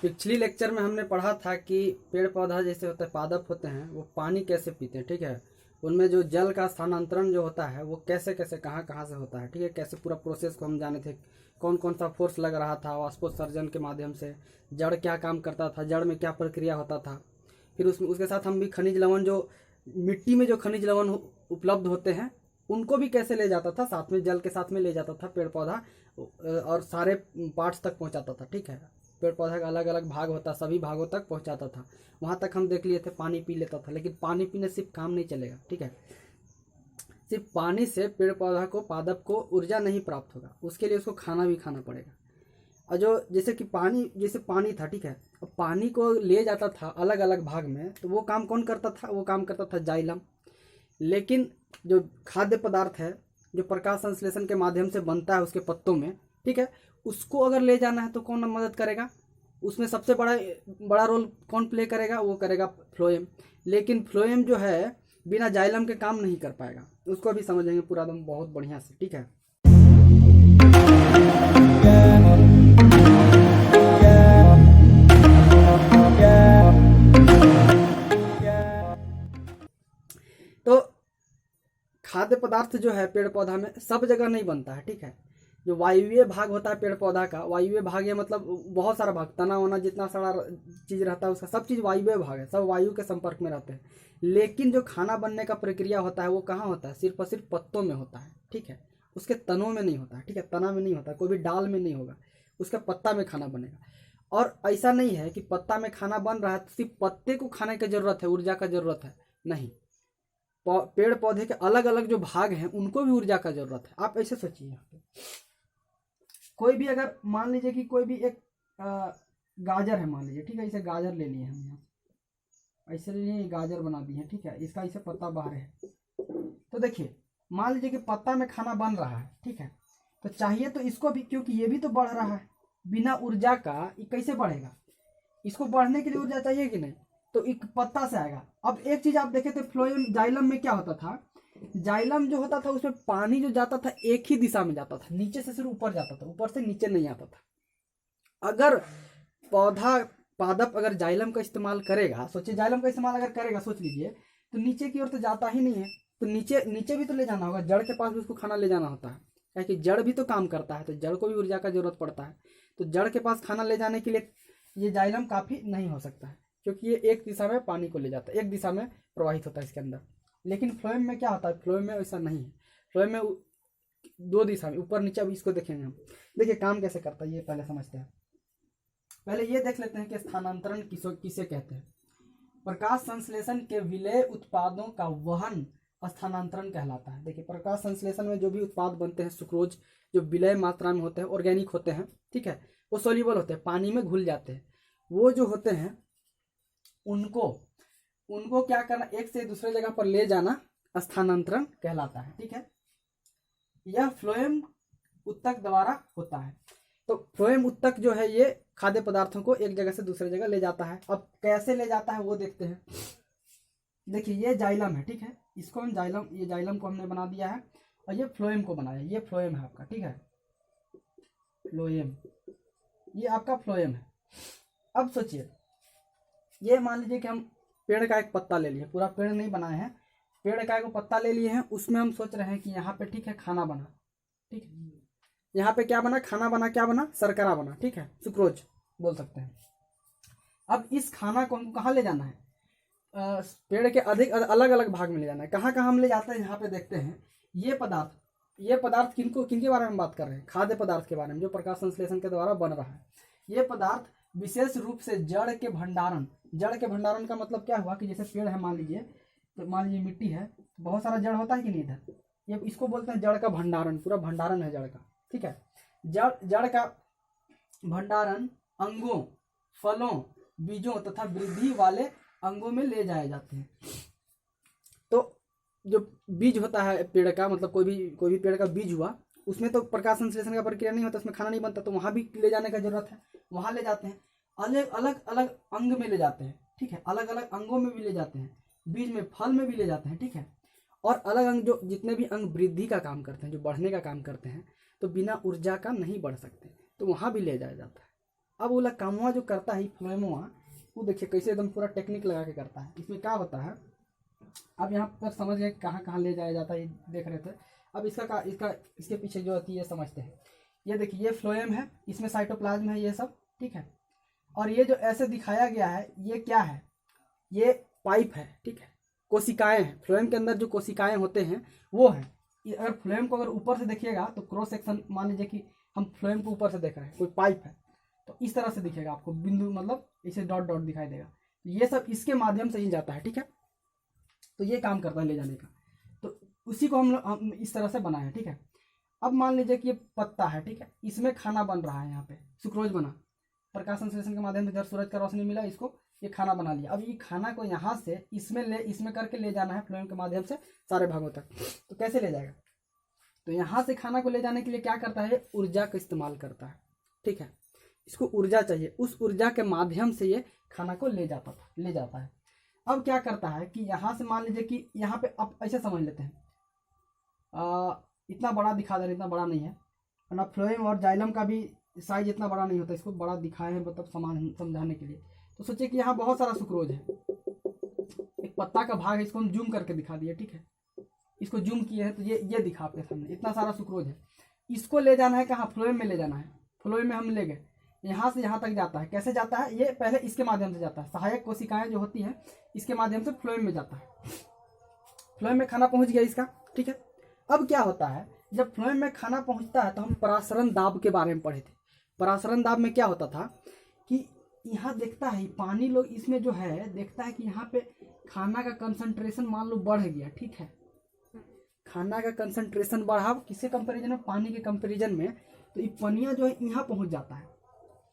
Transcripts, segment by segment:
पिछली लेक्चर में हमने पढ़ा था कि पेड़ पौधा जैसे होता है, पादप होते हैं, वो पानी कैसे पीते हैं, ठीक है। उनमें जो जल का स्थानांतरण जो होता है वो कैसे कैसे कहाँ कहाँ से होता है, ठीक है। कैसे पूरा प्रोसेस को हम जाने थे, कौन कौन सा फोर्स लग रहा था वाष्पोत्सर्जन के माध्यम से, जड़ क्या काम करता था, जड़ में क्या प्रक्रिया होता था। फिर उसके साथ हम भी खनिज लवण, जो मिट्टी में जो खनिज लवण उपलब्ध होते हैं उनको भी कैसे ले जाता था, साथ में जल के साथ में ले जाता था पेड़ पौधा, और सारे पार्ट्स तक पहुंचाता था, ठीक है। पेड़ पौधा का अलग अलग भाग होता, सभी भागों तक पहुंचाता था। वहां तक हम देख लिए थे, पानी पी लेता था। लेकिन पानी पीने सिर्फ काम नहीं चलेगा, ठीक है। सिर्फ पानी से पेड़ पौधा को, पादप को ऊर्जा नहीं प्राप्त होगा, उसके लिए उसको खाना भी खाना पड़ेगा। और जो जैसे कि जैसे पानी था, ठीक है, अब पानी को ले जाता था अलग अलग भाग में, तो वो काम कौन करता था, वो काम करता था जाइलम। लेकिन जो खाद्य पदार्थ है, जो प्रकाश संश्लेषण के माध्यम से बनता है उसके पत्तों में, ठीक है, उसको अगर ले जाना है तो कौन मदद करेगा, उसमें सबसे बड़ा रोल कौन प्ले करेगा, वो करेगा फ्लोएम। लेकिन फ्लोएम जो है बिना जाइलम के काम नहीं कर पाएगा, उसको भी समझेंगे पूरा एकदम बहुत बढ़िया से, ठीक है। तो खाद्य पदार्थ जो है पेड़ पौधा में सब जगह नहीं बनता है, ठीक है। जो वायुव्य भाग होता है पेड़ पौधा का, वायुव्य भाग है मतलब बहुत सारा भाग, तना वना जितना सारा चीज रहता है उसका सब चीज वायुव्य भाग है, सब वायु के संपर्क में रहते हैं। लेकिन जो खाना बनने का प्रक्रिया होता है वो कहाँ होता है, सिर्फ और सिर्फ पत्तों में होता है, ठीक है। उसके तनों में नहीं होता है, ठीक है, तना में नहीं होता, कोई भी डाल में नहीं होगा, उसका पत्ता में खाना बनेगा। और ऐसा नहीं है कि पत्ता में खाना बन रहा है तो सिर्फ पत्ते को खाने की जरूरत है, ऊर्जा का जरूरत है, नहीं। पेड़ पौधे के अलग अलग जो भाग हैं उनको भी ऊर्जा का जरूरत है। आप ऐसे सोचिए, यहाँ पे कोई भी अगर मान लीजिए कि कोई भी एक गाजर है, मान लीजिए, ठीक है, इसे गाजर ले लिए हम, यहाँ ऐसे ले लिए, गाजर बना दिए हैं, ठीक है, इसका इसे पत्ता बाहर है। तो देखिए, मान लीजिए कि पत्ता में खाना बन रहा है, ठीक है, तो चाहिए तो इसको भी, क्योंकि ये भी तो बढ़ रहा है, बिना ऊर्जा का ये कैसे बढ़ेगा, इसको बढ़ने के लिए ऊर्जा चाहिए कि नहीं, तो एक पत्ता से आएगा। अब एक चीज आप देखे थे, फ्लोएम जाइलम में क्या होता था, जाइलम जो होता था उसमें पानी जो जाता था एक ही दिशा में जाता था, नीचे से सिर्फ ऊपर जाता था, ऊपर से नीचे नहीं आता था। अगर पादप अगर जाइलम का इस्तेमाल करेगा, सोचिए जाइलम का इस्तेमाल अगर करेगा, सोच लीजिए, तो नीचे की ओर तो जाता ही नहीं है, तो नीचे भी तो ले जाना होगा, जड़ के पास भी उसको खाना ले जाना होता है, क्योंकि जड़ भी तो काम करता है, तो जड़ को भी ऊर्जा का जरूरत पड़ता है। तो जड़ के पास खाना ले जाने के लिए ये जाइलम काफी नहीं हो सकता है, क्योंकि ये एक दिशा में पानी को ले जाता है, एक दिशा में प्रवाहित होता है इसके अंदर। लेकिन फ्लोएम में क्या होता है, फ्लोएम में ऐसा नहीं है, फ्लोएम में दो दिशा में, ऊपर नीचे। अब इसको देखेंगे हम, देखिए काम कैसे करता है ये पहले समझते हैं। पहले ये देख लेते हैं कि स्थानांतरण किसे कहते हैं। प्रकाश संश्लेषण के विलेय उत्पादों का वहन स्थानांतरण कहलाता है। देखिए, प्रकाश संश्लेषण में जो भी उत्पाद बनते हैं, सुक्रोज, जो विलय मात्रा में होते हैं, ऑर्गेनिक होते हैं, ठीक है, वो सोल्यूबल होते हैं, पानी में घुल जाते हैं, वो जो होते हैं उनको क्या करना, एक से दूसरे जगह पर ले जाना स्थानांतरण कहलाता है, ठीक है। यह फ्लोएम उत्तक द्वारा होता है। तो फ्लोएम उत्तक जो है ये खाद्य पदार्थों को एक जगह से दूसरे जगह ले जाता है। अब कैसे ले जाता है वो देखते हैं। देखिए, ये जाइलम है, ठीक है, इसको हम ये जाइलम को हमने बना दिया है, और ये फ्लोएम को बनाया, ये फ्लोएम है आपका, ठीक है, फ्लोएम, ये आपका फ्लोएम है। अब सोचिए, ये मान लीजिए कि हम पेड़ का एक पत्ता ले लिए, पूरा पेड़ नहीं बनाए हैं, पेड़ का एक पत्ता ले लिए हैं, उसमें हम सोच रहे हैं कि यहाँ पे, ठीक है, खाना बना, ठीक है, यहाँ पे क्या बना, खाना बना, क्या बना, शर्करा बना, ठीक है, सुक्रोज बोल सकते हैं। अब इस खाना को हमको कहाँ ले जाना है, पेड़ के अधिक अलग अलग भाग में ले जाना है। कहाँ कहाँ हम ले जाते हैं, यहाँ पे देखते हैं। ये पदार्थ किनके बारे में बात कर रहे हैं, खाद्य पदार्थ के बारे में, जो प्रकाश संश्लेषण के द्वारा बन रहा है। ये पदार्थ विशेष रूप से जड़ के भंडारण का मतलब क्या हुआ कि जैसे पेड़ है, मान लीजिए, तो मान लीजिए मिट्टी है, बहुत सारा जड़ होता है कि नहीं इधर, ये इसको बोलते हैं जड़ का भंडारण, पूरा भंडारण है जड़ का, ठीक है। जड़ का भंडारण अंगों, फलों, बीजों तथा वृद्धि वाले अंगों में ले जाए जाते हैं। तो जो बीज होता है पेड़ का, मतलब कोई भी पेड़ का बीज हुआ, उसमें तो प्रकाश संश्लेषण का प्रक्रिया नहीं होता, उसमें खाना नहीं बनता, तो वहां भी ले जाने का जरूरत है, वहां ले जाते हैं। अलग अलग अंग में ले जाते हैं, ठीक है, अलग अलग अंगों में भी ले जाते हैं, बीज में, फल में भी ले जाते हैं, ठीक है। और अलग अंग, जो जितने भी अंग वृद्धि का काम करते हैं, जो बढ़ने का काम करते हैं, तो बिना ऊर्जा का नहीं बढ़ सकते, तो वहां भी ले जाया जाता है। अब वो कामवा जो करता है फ्लोएमवा, वो देखिए कैसे एकदम पूरा टेक्निक लगा के करता है। इसमें क्या होता है, अब यहाँ पर समझ गए कहाँ कहाँ ले जाया जाता है, ये देख रहे थे। अब इसके पीछे जो होती है समझते हैं। ये देखिए ये फ्लोएम है, इसमें साइटोप्लाज्म है ये सब, ठीक है। और ये जो ऐसे दिखाया गया है ये क्या है, ये पाइप है, ठीक है। कोशिकाएं हैं, फ्लोएम के अंदर जो कोशिकाएं होते हैं वो हैं। अगर फ्लोएम को अगर ऊपर से देखिएगा तो क्रॉस सेक्शन, मान लीजिए कि हम फ्लोएम को ऊपर से देख रहे हैं, कोई पाइप है तो इस तरह से दिखेगा आपको, बिंदु मतलब इसे डॉट डॉट दिखाई देगा। तो ये सब इसके माध्यम से ही जाता है, ठीक है। तो ये काम करता है ले जाने का, तो उसी को हम इस तरह से बनाए, ठीक है। अब मान लीजिए कि ये पत्ता है, ठीक है, इसमें खाना बन रहा है, यहाँ पे सुक्रोज बना, प्रकाश संश्लेषण के माध्यम से इधर सूरज का रोशनी मिला, इसको ये खाना बना लिया। अब ये खाना को यहाँ से इसमें करके ले जाना है फ्लोएम के माध्यम से सारे भागों तक। तो कैसे ले जाएगा, तो यहाँ से खाना को ले जाने के लिए क्या करता है, ऊर्जा का इस्तेमाल करता है, ठीक है। इसको ऊर्जा चाहिए, उस ऊर्जा के माध्यम से ये खाना को ले जाता है। अब क्या करता है कि यहाँ से मान लीजिए कि यहाँ पे अब ऐसे समझ लेते हैं, इतना बड़ा दिखा दे रहे, इतना बड़ा नहीं है ना। फ्लोएम और जाइलम का भी साइज इतना बड़ा नहीं होता, इसको बड़ा दिखाए हैं मतलब समझाने के लिए। तो सोचिए कि यहाँ बहुत सारा सुक्रोज है, एक पत्ता का भाग है, इसको हम जूम करके दिखा दिए, ठीक है। इसको जूम किए हैं तो ये दिखा आपके सामने, इतना सारा सुक्रोज है। इसको ले जाना है कहाँ, फ्लोएम में ले जाना है। फ्लोएम में हम ले गए, यहाँ से यहाँ तक जाता है। कैसे जाता है, ये पहले इसके माध्यम से जाता है, सहायक कोशिकाएं जो होती हैं इसके माध्यम से फ्लोएम में जाता है। फ्लोएम में खाना पहुंच गया इसका, ठीक है। अब क्या होता है, जब फ्लोएम में खाना पहुंचता है तो हम परासरण दाब के बारे में पढ़े थे। परासरण दाब में क्या होता था कि यहाँ देखता है पानी लोग इसमें जो है देखता है कि यहाँ पे खाना का कंसंट्रेशन मान लो बढ़ गया, ठीक है। खाना का कंसंट्रेशन बढ़ा किसके कंपैरिजन में, पानी के कंपैरिजन में। तो ये पनिया जो है यहाँ पहुँच जाता है,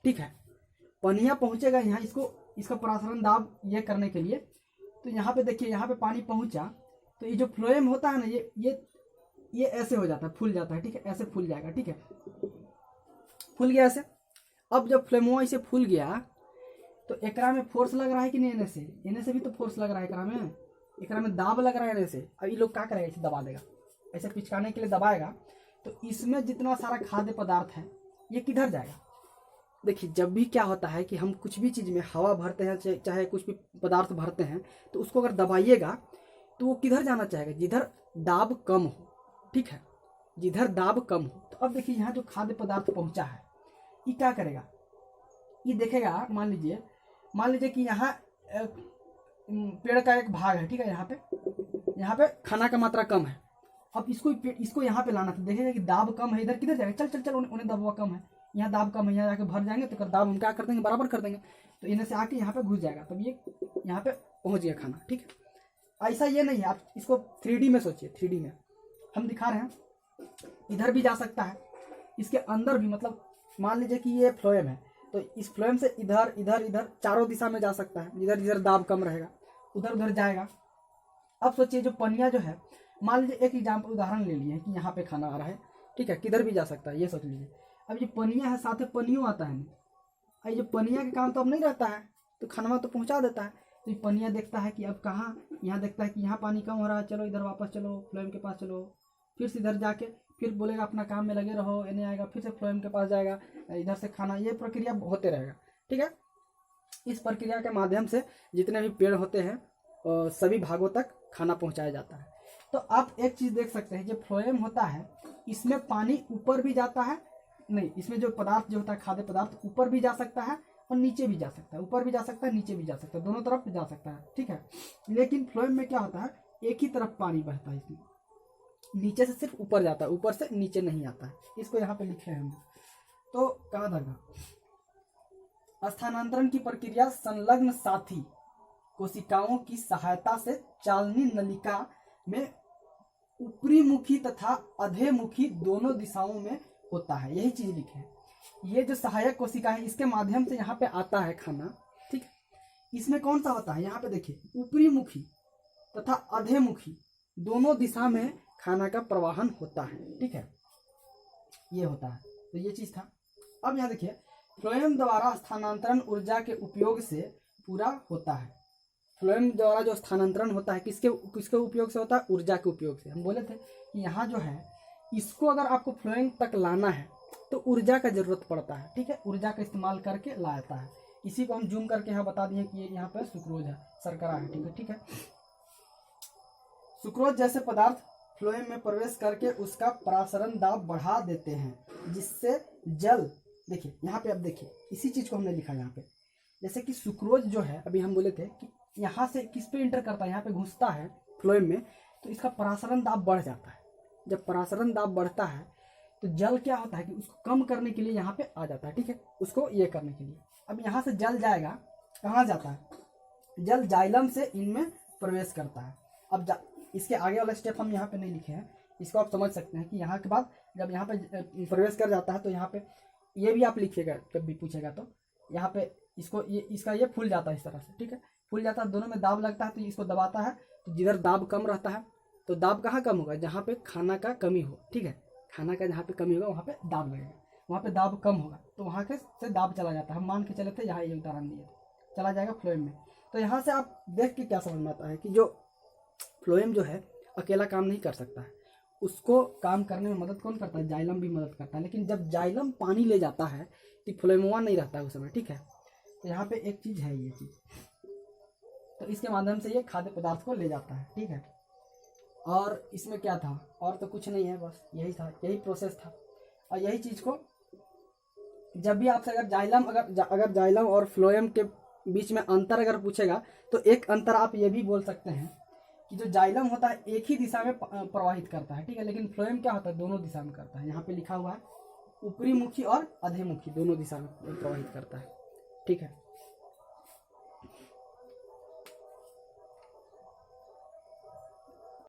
ठीक है। पनिया पहुँचेगा यहाँ, इसका परासरण दाब ये करने के लिए। तो यहाँ पे देखिए, यहाँ पे पानी पहुँचा तो ये जो फ्लोएम होता है ना, ये ऐसे हो जाता है, फूल जाता है, ठीक है। ऐसे फूल जाएगा, ठीक है, फूल गया ऐसे। अब जब फ्लेमो ऐसे फूल गया तो एकरा में फोर्स लग रहा है कि नहीं, एने से भी तो फोर्स लग रहा है एकरा में दाब लग रहा है एने से। अब ये लोग क्या करेगा, इसे दबा देगा, ऐसे पिचकाने के लिए दबाएगा। तो इसमें जितना सारा खाद्य पदार्थ है ये किधर जाएगा। देखिए जब भी क्या होता है कि हम कुछ भी चीज़ में हवा भरते हैं, चाहे कुछ भी पदार्थ भरते हैं, तो उसको अगर दबाइएगा तो वो किधर जाना चाहेगा, जिधर दाब कम हो, ठीक है, जिधर दाब कम हो। तो अब देखिए यहाँ जो खाद्य पदार्थ पहुँचा है ये क्या करेगा, ये देखेगा, मान लीजिए कि यहाँ पेड़ का एक भाग है, ठीक है। यहाँ पे खाना का मात्रा कम है। अब इसको यहाँ पे लाना था, देखेगा कि दाब कम है, इधर किधर जाएगा, चल उन्हें दबाव कम है, यहाँ दाब कम है, यहाँ जाके भर जाएंगे तो दाब हम क्या कर देंगे, बराबर कर देंगे। तो इन्हें से आके यहाँ पे घुस जाएगा, तब ये यहाँ पे पहुँच गया खाना, ठीक है। ऐसा ये नहीं है, आप इसको 3D में सोचिए, 3D में हम दिखा रहे हैं, इधर भी जा सकता है, इसके अंदर भी, मतलब मान लीजिए कि ये फ्लोएम है तो इस फ्लोएम से इधर इधर इधर चारों दिशा में जा सकता है, इधर इधर दाब कम रहेगा, उधर उधर जाएगा। अब सोचिए जो पनिया जो है, मान लीजिए एक एग्जाम्पल उदाहरण ले लिए कि यहाँ पे खाना आ रहा है, ठीक है, किधर भी जा सकता है, ये सोच लीजिए। अब ये पनिया है, साथ में पनियो आता है, अब ये पनिया का काम तो अब नहीं रहता है, तो खाना तो पहुँचा देता है। तो ये पनिया देखता है कि अब कहाँ, यहाँ देखता है कि यहाँ पानी कम हो रहा है, चलो इधर वापस चलो, फ्लोएम के पास चलो, फिर से इधर जाके फिर बोलेगा अपना काम में लगे रहो, इन्हें आएगा, फिर से फ्लोएम के पास जाएगा, इधर से खाना, ये प्रक्रिया होते रहेगा, ठीक है। इस प्रक्रिया के माध्यम से जितने भी पेड़ होते हैं सभी भागों तक खाना पहुंचाया जाता है। तो आप एक चीज़ देख सकते हैं, जो फ्लोएम होता है इसमें पानी ऊपर भी जाता है, नहीं, इसमें जो पदार्थ जो होता है खाद्य पदार्थ ऊपर भी जा सकता है और नीचे भी जा सकता है, ऊपर भी जा सकता है, नीचे भी जा सकता है, दोनों तरफ जा सकता है, ठीक है। लेकिन फ्लोएम में क्या होता है, एक ही तरफ पानी बहता है, इसमें नीचे से सिर्फ ऊपर जाता है, ऊपर से नीचे नहीं आता है। इसको यहाँ पे लिखे हैं हम, तो कहाँ था, स्थानांतरण की प्रक्रिया संलग्न साथी कोशिकाओं की सहायता से चालनी नलिका में ऊपरी मुखी तथा अधोमुखी दोनों दिशाओं में होता है, यही चीज लिखे हैं। ये जो सहायक कोशिका है इसके माध्यम से यहाँ पे आता है खाना, ठीक है। इसमें कौन सा होता है, यहाँ पे देखिए, ऊपरी मुखी तथा अधोमुखी दोनों दिशा में खाना का प्रवाहन होता है, ठीक है, ये होता है। तो ये चीज था। अब यहाँ देखिए, फ्लोएम द्वारा स्थानांतरण ऊर्जा के उपयोग से पूरा होता है। फ्लोएम द्वारा जो स्थानांतरण होता है किसके उपयोग से होता है, ऊर्जा के उपयोग से। हम बोले थे कि यहाँ जो है इसको अगर आपको फ्लोएम तक लाना है तो ऊर्जा का जरूरत पड़ता है, ठीक है, ऊर्जा का इस्तेमाल करके लाता है। इसी को हम जूम करके यहाँ बता दिए कि ये यहाँ पे सुक्रोज है, शर्करा है, ठीक है, ठीक है। सुक्रोज जैसे पदार्थ फ्लोएम में प्रवेश करके उसका परासरण दाब बढ़ा देते हैं, जिससे जल, देखिए यहाँ पे, अब देखिए इसी चीज को हमने लिखा यहाँ पे, जैसे कि सुक्रोज जो है, अभी हम बोले थे कि यहाँ से किस पे इंटर करता है, यहाँ पे घुसता है फ्लोएम में, तो इसका परासरण दाब बढ़ जाता है। जब परासरण दाब बढ़ता है तो जल क्या होता है कि उसको कम करने के लिए यहाँ पे आ जाता है, ठीक है, उसको ये करने के लिए। अब यहाँ से जल जाएगा, कहाँ जाता है, जल जाइलम से इनमें प्रवेश करता है। अब इसके आगे वाला स्टेप हम यहाँ पे नहीं लिखे हैं, इसको आप समझ सकते हैं कि यहाँ के बाद जब यहाँ पे प्रवेश कर जाता है तो यहाँ पे ये भी आप लिखिएगा, जब भी पूछेगा तो यहाँ पे इसको इसका ये फूल जाता है इस तरह से, ठीक है, फूल जाता है, दोनों में दाब लगता है, तो इसको दबाता है, तो जिधर दाब कम रहता है, तो दाब कहाँ कम होगा, जहाँ पे खाना का कमी हो, ठीक है, खाना का जहाँ पे कमी होगा वहाँ पे दाब लगेगा, वहाँ पे दाब कम होगा, तो वहाँ के से दाब चला जाता है। हम मान के चले थे, यहाँ ये उदाहरण दिए थे, चला जाएगा फ्लोएम में। तो यहाँ से आप देख के क्या समझ में आता है कि जो फ्लोएम जो है अकेला काम नहीं कर सकता है, उसको काम करने में मदद कौन करता है, जाइलम भी मदद करता है। लेकिन जब जाइलम पानी ले जाता है तो फ्लोएमवा नहीं रहता है उस समय, ठीक है। तो यहाँ पे एक चीज़ है, ये चीज़, तो इसके माध्यम से ये खाद्य पदार्थ को ले जाता है, ठीक है। और इसमें क्या था, और तो कुछ नहीं है, बस यही था, यही प्रोसेस था। और यही चीज़ को जब भी आपसे अगर जाइलम और फ्लोएम के बीच में अंतर अगर पूछेगा, तो एक अंतर आप ये भी बोल सकते हैं कि जो जाइलम होता है एक ही दिशा में प्रवाहित करता है, ठीक है, लेकिन फ्लोएम क्या होता है, दोनों दिशा में करता है। यहाँ पे लिखा हुआ है ऊपरी मुखी और अधोमुखी, दोनों दिशा में प्रवाहित करता है, ठीक है।